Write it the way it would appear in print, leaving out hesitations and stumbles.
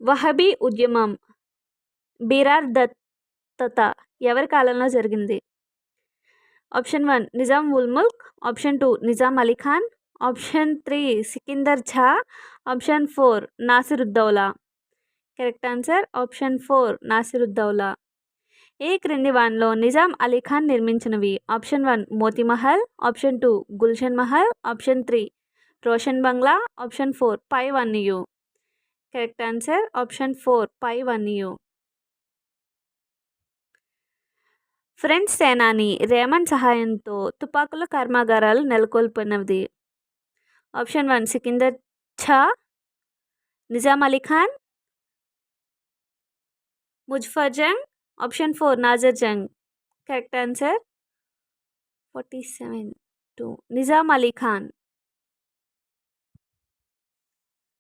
వహబీ ఉద్యమం బిరార్ దత్తత ఎవరి కాలంలో జరిగింది? Option 1 Nizam ul Mulk, option 2 Nizam Ali Khan, option 3 Sikandar Jah, option 4 Nasiruddaula. Correct answer option 4 Nasiruddaula. ఏ క్రింది వానిలో నిజాం అలీ ఖాన్ నిర్మించినవి? Option 1 Moti Mahal, option 2 Gulshan Mahal, option 3 Roshan Bangla, option 4 పైవన్యూ. కరెక్ట్ ఆన్సర్ ఆప్షన్ 4 పైవన్యూ. ఫ్రెంచ్ సేనాని రేమండ్ సహాయంతో తుపాకుల కర్మాగారాలు నెలకొల్పినది? Option 1 Sikandar Jah, Nizam Ali Khan, Muzaffar Jung, option 4 Nasir Jung. Correct answer 47 2 Nizam Ali Khan.